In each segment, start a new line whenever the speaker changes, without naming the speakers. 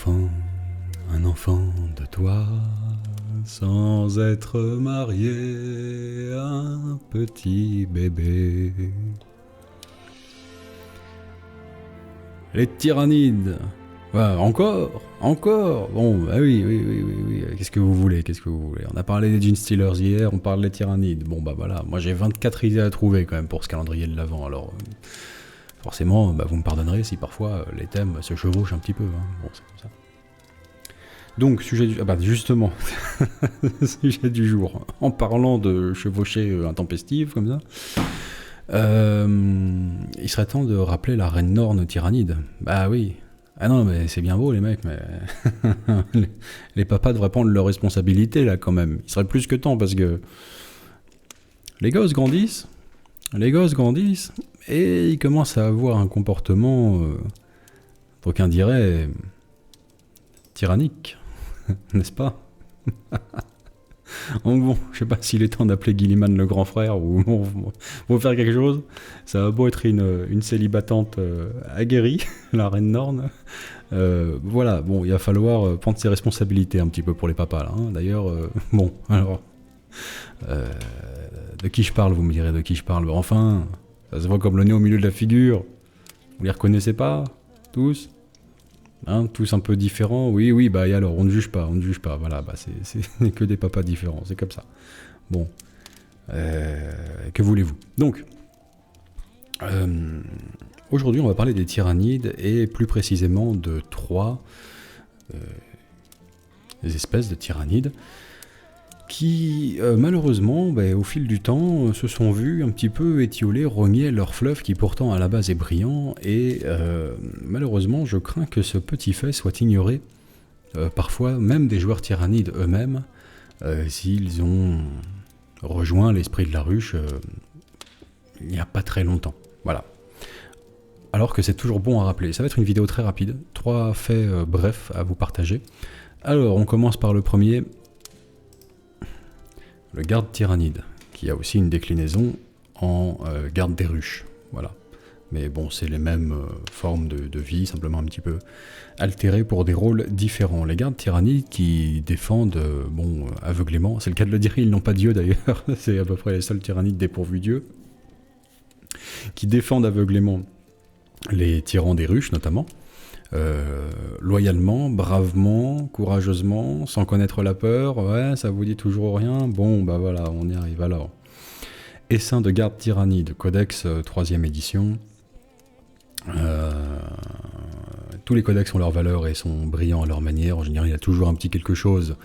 un enfant de toi, sans être marié, un petit bébé. Les tyrannides. Ouais, encore. Bon, bah oui. Qu'est-ce que vous voulez On a parlé des Gene Stealers hier, on parle des tyrannides. Bon, bah voilà, moi j'ai 24 idées à trouver quand même pour ce calendrier de l'Avent, alors... forcément, bah, vous me pardonnerez si parfois les thèmes se chevauchent un petit peu. Hein. Bon, c'est comme ça. Donc, sujet du... Ah bah justement, sujet du jour. En parlant de chevaucher intempestive, comme ça, il serait temps de rappeler la reine Norne tyrannide. Bah oui. Ah non, mais c'est bien beau les mecs, mais... les papas devraient prendre leurs responsabilités là quand même. Il serait plus que temps parce que... les gosses grandissent, et ils commencent à avoir un comportement, d'aucuns diraient, tyrannique, n'est-ce pas? Donc bon, je sais pas s'il est temps d'appeler Gilliman le grand frère ou pour faire quelque chose. Ça va beau être une célibatante aguerrie, la reine Norne. Voilà, bon, il va falloir prendre ses responsabilités un petit peu pour les papas là. Hein. D'ailleurs, bon, alors... de qui je parle, vous me direz de qui je parle. Enfin, ça se voit comme le nez au milieu de la figure. Vous les reconnaissez pas, tous? Hein, tous un peu différents. Oui, bah et alors, on ne juge pas. Voilà, bah c'est que des papas différents, c'est comme ça. Bon, que voulez-vous? Donc, aujourd'hui, on va parler des tyrannides et plus précisément de 3 espèces de tyrannides qui, malheureusement, au fil du temps, se sont vus un petit peu étioler, rogner leur fleuve qui pourtant à la base est brillant, et malheureusement, je crains que ce petit fait soit ignoré, parfois même des joueurs tyrannides eux-mêmes, s'ils ont rejoint l'esprit de la ruche il n'y a pas très longtemps. Voilà. Alors que c'est toujours bon à rappeler. Ça va être une vidéo très rapide, 3 faits brefs à vous partager. Alors, on commence par le premier... le garde tyrannide, qui a aussi une déclinaison en garde des ruches, voilà. Mais bon, c'est les mêmes formes de vie, simplement un petit peu altérées pour des rôles différents. Les gardes tyrannides qui défendent, aveuglément, c'est le cas de le dire, ils n'ont pas Dieu d'ailleurs, c'est à peu près les seuls tyrannides dépourvus Dieu, qui défendent aveuglément les tyrans des ruches notamment, loyalement, bravement, courageusement, sans connaître la peur. Ouais, ça vous dit toujours rien? Bon, bah voilà, on y arrive alors. Essaim de garde tyrannide, codex 3ème édition. Tous les codex ont leur valeur et sont brillants à leur manière. En général, il y a toujours un petit quelque chose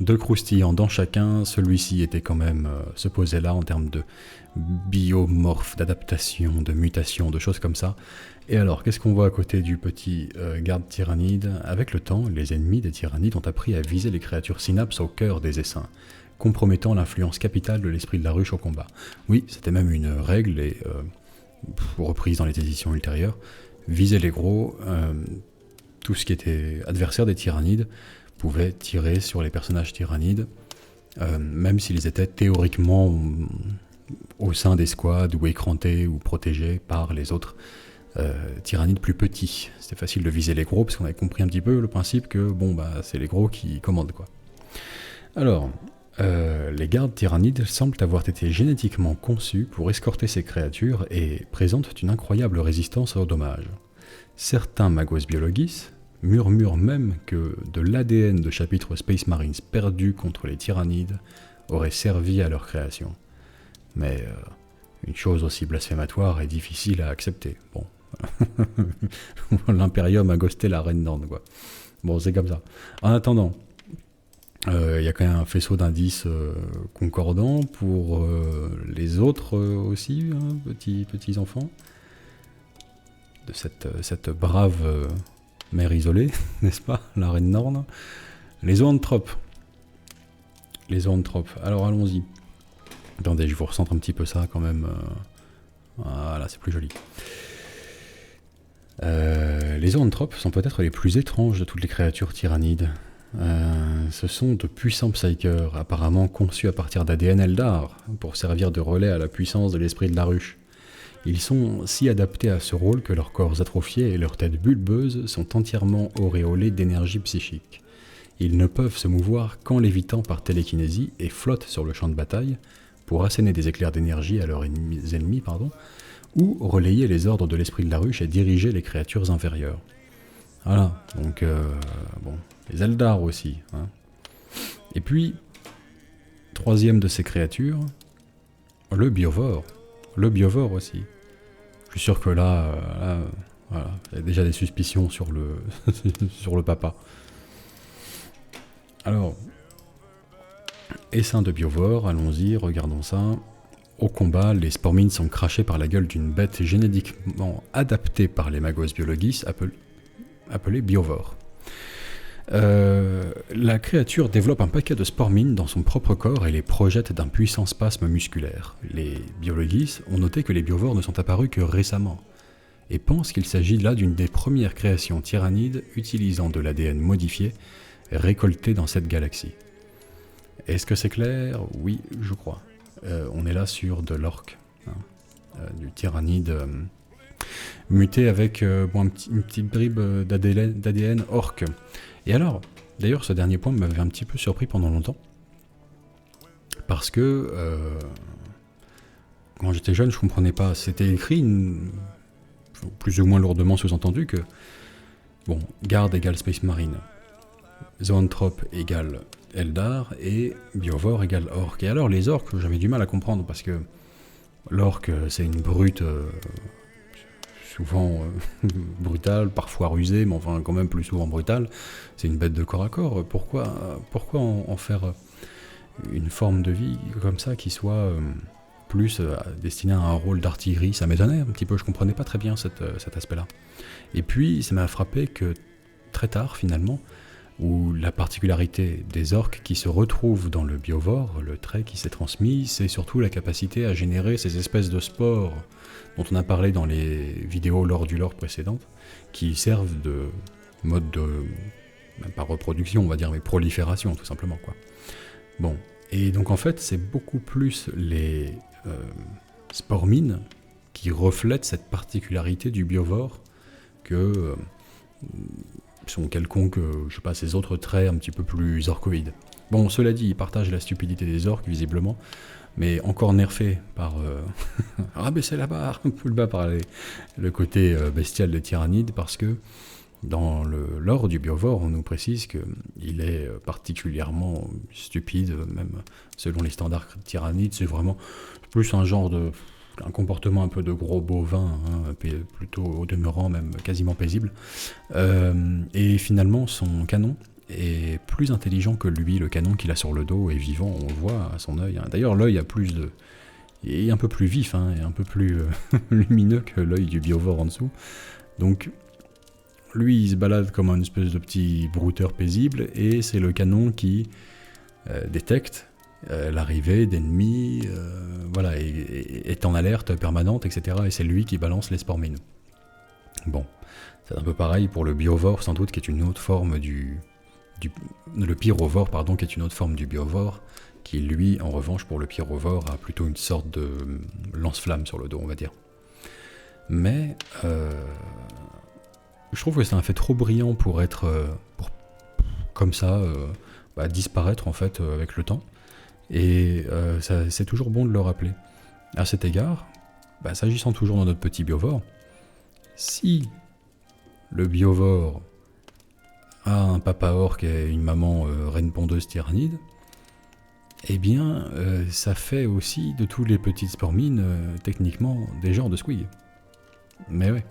de croustillant dans chacun. Celui-ci était quand même, se posait là en termes de biomorphe, d'adaptation, de mutation, de choses comme ça. Et alors, qu'est-ce qu'on voit à côté du petit garde tyrannide? Avec le temps, les ennemis des tyrannides ont appris à viser les créatures synapses au cœur des essaims, compromettant l'influence capitale de l'esprit de la ruche au combat. Oui, c'était même une règle, et reprise dans les éditions ultérieures, viser les gros, tout ce qui était adversaire des tyrannides pouvait tirer sur les personnages tyrannides, même s'ils étaient théoriquement au sein des squads, ou écrantés, ou protégés par les autres tyrannides plus petits. C'était facile de viser les gros, parce qu'on avait compris un petit peu le principe que, bon, bah, c'est les gros qui commandent, quoi. Alors, les gardes tyrannides semblent avoir été génétiquement conçus pour escorter ces créatures et présentent une incroyable résistance aux dommages. Certains magos biologis murmurent même que de l'ADN de chapitres Space Marines perdus contre les tyrannides aurait servi à leur création. Mais une chose aussi blasphématoire est difficile à accepter. Bon, l'Imperium a ghosté la reine Norne, quoi. Bon, c'est comme ça. En attendant, il y a quand même un faisceau d'indices concordants pour les autres aussi, hein, petits enfants, de cette brave mère isolée, n'est-ce pas, la reine Norne. Les zoanthropes. Alors allons-y. Attendez, je vous recentre un petit peu ça quand même. Voilà, c'est plus joli. Les zoanthropes sont peut-être les plus étranges de toutes les créatures tyrannides. Ce sont de puissants psychers, apparemment conçus à partir d'ADN Eldar, pour servir de relais à la puissance de l'esprit de la ruche. Ils sont si adaptés à ce rôle que leurs corps atrophiés et leurs têtes bulbeuses sont entièrement auréolés d'énergie psychique. Ils ne peuvent se mouvoir qu'en lévitant par télékinésie et flottent sur le champ de bataille pour asséner des éclairs d'énergie à leurs ennemis, ou relayer les ordres de l'esprit de la ruche et diriger les créatures inférieures. Voilà, donc bon, les Eldar aussi. Hein. Et puis, troisième de ces créatures, le Biovore. Le Biovore aussi. Je suis sûr que là voilà, il y a déjà des suspicions sur le, sur le papa. Alors, essaim de Biovore, allons-y, regardons ça. Au combat, les spormines sont crachés par la gueule d'une bête génétiquement adaptée par les Magos Biologis, appelée Biovore. La créature développe un paquet de spormines dans son propre corps et les projette d'un puissant spasme musculaire. Les Biologis ont noté que les Biovores ne sont apparus que récemment, et pensent qu'il s'agit là d'une des premières créations tyrannides utilisant de l'ADN modifié récolté dans cette galaxie. Est-ce que c'est clair? Oui, je crois. On est là sur de l'orque, du tyrannide muté avec une petite bribe d'ADN orque. Et alors, d'ailleurs, ce dernier point m'avait un petit peu surpris pendant longtemps, parce que quand j'étais jeune, je comprenais pas. C'était écrit plus ou moins lourdement sous-entendu que bon, garde égale Space Marine, zoanthrope égale Eldar et Biovore égale orc. Et alors les orques, j'avais du mal à comprendre parce que l'orque c'est une brute souvent brutale, parfois rusée, mais enfin quand même plus souvent brutale. C'est une bête de corps à corps. Pourquoi en faire une forme de vie comme ça qui soit plus destinée à un rôle d'artillerie? Ça m'étonnait un petit peu, je comprenais pas très bien cet aspect-là. Et puis ça m'a frappé que très tard finalement, où la particularité des orques qui se retrouvent dans le Biovore, le trait qui s'est transmis, c'est surtout la capacité à générer ces espèces de spores dont on a parlé dans les vidéos lore du lore précédentes, qui servent de mode de, même pas reproduction on va dire, mais prolifération tout simplement, quoi. Bon, et donc en fait c'est beaucoup plus les spormines qui reflètent cette particularité du Biovore que sont quelconques, je sais pas, ces autres traits un petit peu plus orcoïdes. Bon, cela dit, ils partagent la stupidité des orques, visiblement, mais encore nerfés par... rabaisser la barre, plus bas par le côté bestial des tyrannides, parce que dans le lore du Biovore, on nous précise qu'il est particulièrement stupide, même selon les standards tyrannides, c'est vraiment plus un genre de... un comportement un peu de gros bovin, hein, plutôt au demeurant même quasiment paisible. Et finalement, son canon est plus intelligent que lui, le canon qu'il a sur le dos est vivant, on le voit à son œil. Hein. D'ailleurs, l'œil a plus de... est un peu plus vif, hein, et un peu plus lumineux que l'œil du Biovore en dessous. Donc, lui, il se balade comme un espèce de petit brouteur paisible, et c'est le canon qui détecte l'arrivée d'ennemis, voilà, est en alerte permanente, etc. Et c'est lui qui balance les spormines. Bon, c'est un peu pareil pour le Biovore, sans doute, qui est une autre forme le Pyrovore, pardon, qui est une autre forme du Biovore, qui lui, en revanche, pour le Pyrovore, a plutôt une sorte de lance-flamme sur le dos, on va dire. Mais je trouve que c'est un fait trop brillant pour être, comme ça, disparaître en fait avec le temps. Et c'est toujours bon de le rappeler. À cet égard, s'agissant toujours de notre petit Biovore, si le Biovore a un papa orc et une maman reine pondeuse tyrannide, eh bien, ça fait aussi de tous les petites spormines, techniquement, des genres de squig. Mais ouais.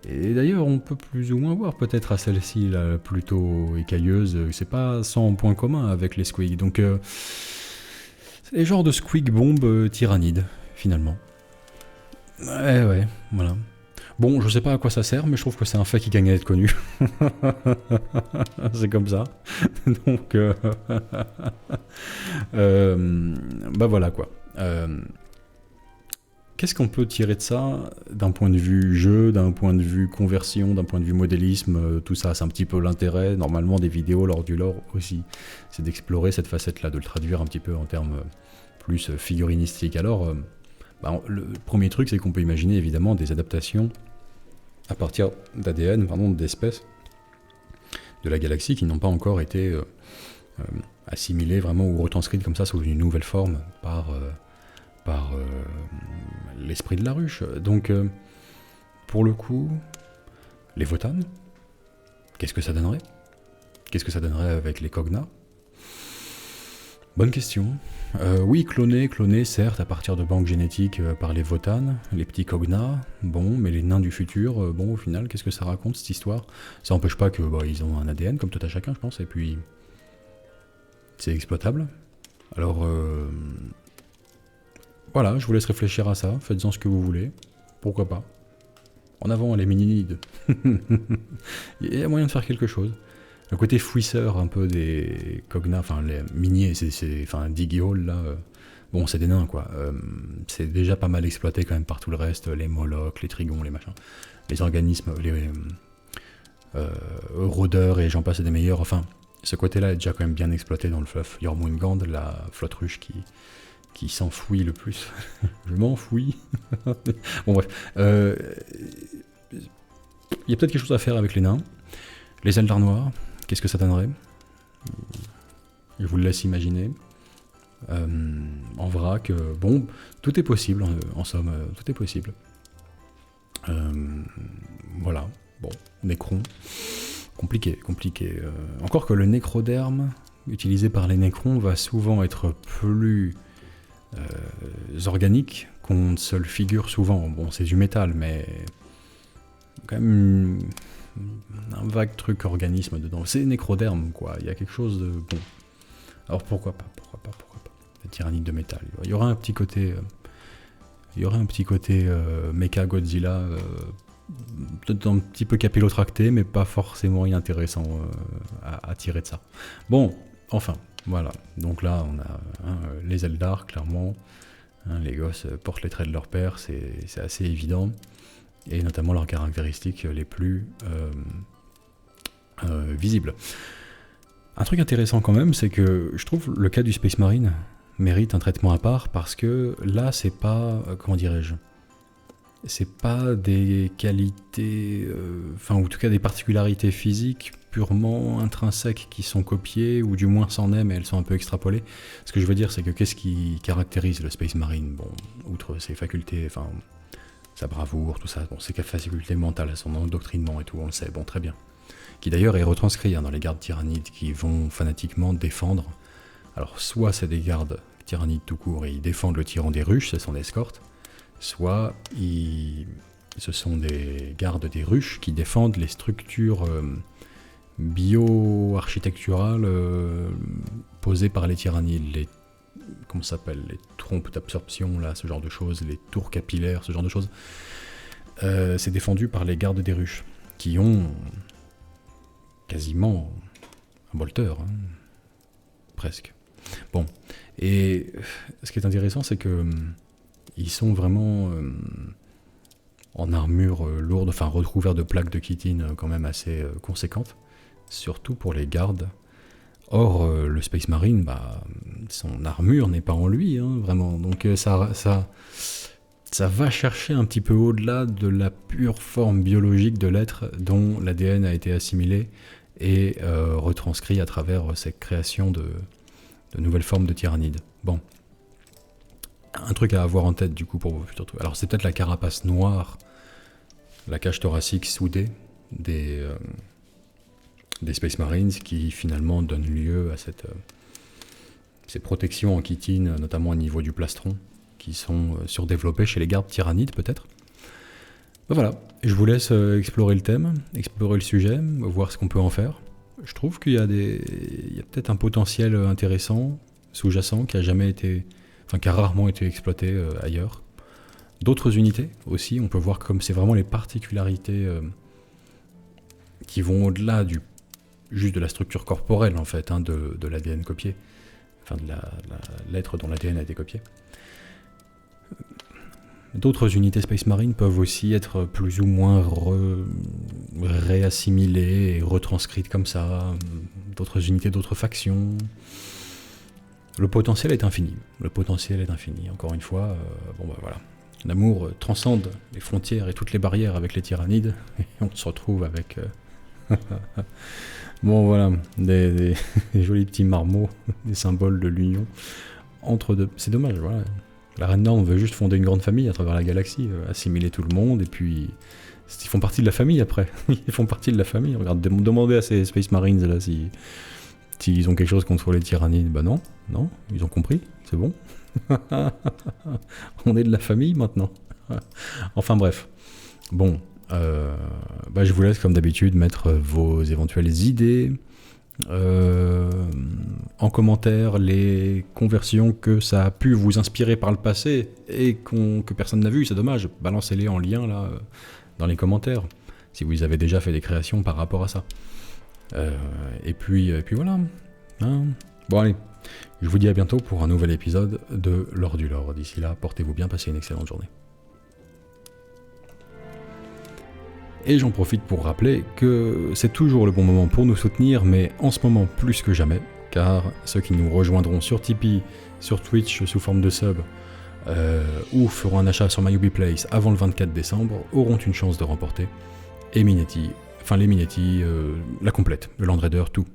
Et d'ailleurs, on peut plus ou moins voir peut-être à celle-ci, là, plutôt écailleuse, c'est pas sans point commun avec les squigs. Donc, c'est les genres de squig bombes tyrannides, finalement. Ouais, voilà. Bon, je sais pas à quoi ça sert, mais je trouve que c'est un fait qui gagne à être connu. C'est comme ça. Donc, voilà quoi. Qu'est-ce qu'on peut tirer de ça d'un point de vue jeu, d'un point de vue conversion, d'un point de vue modélisme, tout ça, c'est un petit peu l'intérêt, normalement, des vidéos lors du lore aussi. C'est d'explorer cette facette-là, de le traduire un petit peu en termes plus figurinistiques. Alors, Le premier truc, c'est qu'on peut imaginer évidemment des adaptations à partir d'ADN, d'espèces de la galaxie qui n'ont pas encore été assimilées vraiment ou retranscrites comme ça sous une nouvelle forme par l'esprit de la ruche. Donc, pour le coup, les Votann, qu'est-ce que ça donnerait? Qu'est-ce que ça donnerait avec les Kogna? Bonne question. Oui, cloner, certes, à partir de banques génétiques par les Votann, les petits Kogna, bon, mais les nains du futur, bon, au final, qu'est-ce que ça raconte, cette histoire? Ça n'empêche pas que ils ont un ADN, comme tout à chacun, je pense, et puis c'est exploitable. Alors, voilà, je vous laisse réfléchir à ça, faites-en ce que vous voulez, pourquoi pas. En avant, les mininides. Il y a moyen de faire quelque chose. Le côté fouisseur un peu des Kogna, enfin les miniers, enfin Diggy Hall là, bon c'est des nains quoi. C'est déjà pas mal exploité quand même par tout le reste, les Molochs, les Trigons, les machins, les organismes, les rôdeurs et j'en passe et des meilleurs. Enfin, ce côté-là est déjà quand même bien exploité dans le fluff. Jormungand, la flotte ruche qui s'enfouit le plus. Je m'enfouis. Bon bref. Il y a peut-être quelque chose à faire avec les nains. Les Eldar noirs, qu'est-ce que ça donnerait? Je vous le laisse imaginer. En vrac, bon, tout est possible, en somme, tout est possible. Voilà, bon, Necron, compliqué. Encore que le nécroderme, utilisé par les Necrons, va souvent être plus organique qu'on ne se le figure souvent. Bon, c'est du métal, mais quand même un vague truc organisme dedans. C'est nécroderme, quoi. Il y a quelque chose de bon. Alors pourquoi pas. La tyrannide de métal. Il y aura un petit côté... Mecha Godzilla, peut-être un petit peu capillotracté, mais pas forcément inintéressant à tirer de ça. Bon, enfin, voilà. Donc là, on a les Eldar, clairement. Les gosses portent les traits de leur père, c'est assez évident. Et notamment leurs caractéristiques les plus visibles. Un truc intéressant quand même, c'est que je trouve le cas du Space Marine mérite un traitement à part, parce que là, c'est pas, comment dirais-je, c'est pas des qualités, enfin, ou en tout cas des particularités physiques purement intrinsèques qui sont copiées, ou du moins s'en est, mais elles sont un peu extrapolées. Ce que je veux dire, c'est que qu'est-ce qui caractérise le Space Marine? Bon, outre ses facultés, enfin... sa bravoure, tout ça, bon, ses facultés mentales, son endoctrinement et tout, on le sait, bon, très bien. Qui d'ailleurs est retranscrit dans les gardes tyrannides qui vont fanatiquement défendre. Alors, soit c'est des gardes tyrannides tout court et ils défendent le tyran des ruches, c'est son escorte, soit ce sont des gardes des ruches qui défendent les structures bio-architecturales posées par les tyrannides, les comment ça s'appelle, les trompes d'absorption, là, ce genre de choses, les tours capillaires, ce genre de choses. C'est défendu par les gardes des ruches, qui ont quasiment un bolter, hein, presque. Bon, et ce qui est intéressant, c'est que ils sont vraiment en armure lourde, enfin recouverts de plaques de chitine quand même assez conséquentes, surtout pour les gardes. Or, le Space Marine, son armure n'est pas en lui, hein, vraiment. Donc ça va chercher un petit peu au-delà de la pure forme biologique de l'être dont l'ADN a été assimilé et retranscrit à travers cette création de nouvelles formes de tyrannides. Bon. Un truc à avoir en tête, du coup, pour vos futurs trucs. Alors, c'est peut-être la carapace noire, la cage thoracique soudée des Space Marines qui finalement donnent lieu à ces protections en chitine, notamment au niveau du plastron, qui sont surdéveloppées chez les gardes tyrannides peut-être. Ben voilà, je vous laisse explorer le thème, explorer le sujet, voir ce qu'on peut en faire. Je trouve qu'il y a peut-être un potentiel intéressant, sous-jacent, qui a rarement été exploité ailleurs. D'autres unités aussi, on peut voir comme c'est vraiment les particularités qui vont au-delà juste de la structure corporelle en fait, hein, de l'ADN copié, enfin de l'être dont l'ADN a été copié. D'autres unités Space Marine peuvent aussi être plus ou moins réassimilées et retranscrites comme ça, d'autres unités, d'autres factions. Le potentiel est infini, encore une fois, voilà. L'amour transcende les frontières et toutes les barrières avec les tyrannides, et on se retrouve avec... bon voilà, des jolis petits marmots, des symboles de l'union entre deux. C'est dommage, voilà. La Reine Norne veut juste fonder une grande famille à travers la galaxie, assimiler tout le monde, et puis... Ils font partie de la famille après. Ils font partie de la famille. Regarde, demandez à ces Space Marines là s'ils ont quelque chose contre les tyrannides. Bah non, ils ont compris, c'est bon. On est de la famille maintenant. Enfin bref. Bon, je vous laisse comme d'habitude mettre vos éventuelles idées en commentaire, les conversions que ça a pu vous inspirer par le passé et que personne n'a vu, c'est dommage. Balancez-les en lien là dans les commentaires si vous avez déjà fait des créations par rapport à ça. Et puis voilà. Hein. Bon allez, je vous dis à bientôt pour un nouvel épisode de L'Or du Lore. D'ici là, portez-vous bien, passez une excellente journée. Et j'en profite pour rappeler que c'est toujours le bon moment pour nous soutenir, mais en ce moment plus que jamais, car ceux qui nous rejoindront sur Tipeee, sur Twitch sous forme de sub, ou feront un achat sur MyUbiPlace avant le 24 décembre, auront une chance de remporter les Minetti, la complète, le Land Raider, tout.